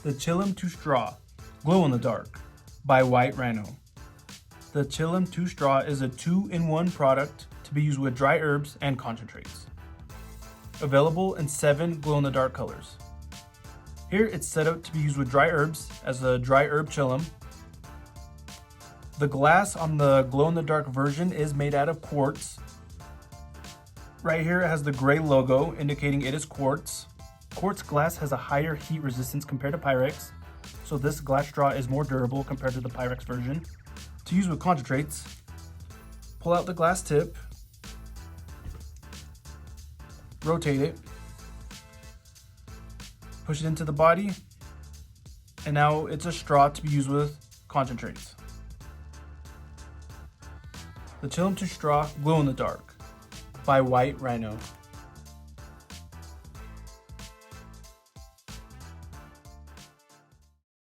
The Chillum 2 Straw, Glow in the Dark by White Rhino. The Chillum 2 Straw is a 2-in-1 product to be used with dry herbs and concentrates. Available in 7 glow-in-the-dark colors. Here it's set up to be used with dry herbs as a dry herb chillum. The glass on the glow-in-the-dark version is made out of quartz. Right here it has the gray logo indicating it is quartz. Quartz glass has a higher heat resistance compared to Pyrex, so this glass straw is more durable compared to the Pyrex version. To use with concentrates, pull out the glass tip, rotate it, push it into the body, and now it's a straw to be used with concentrates. The Chillum 2 Straw Glow in the Dark by White Rhino.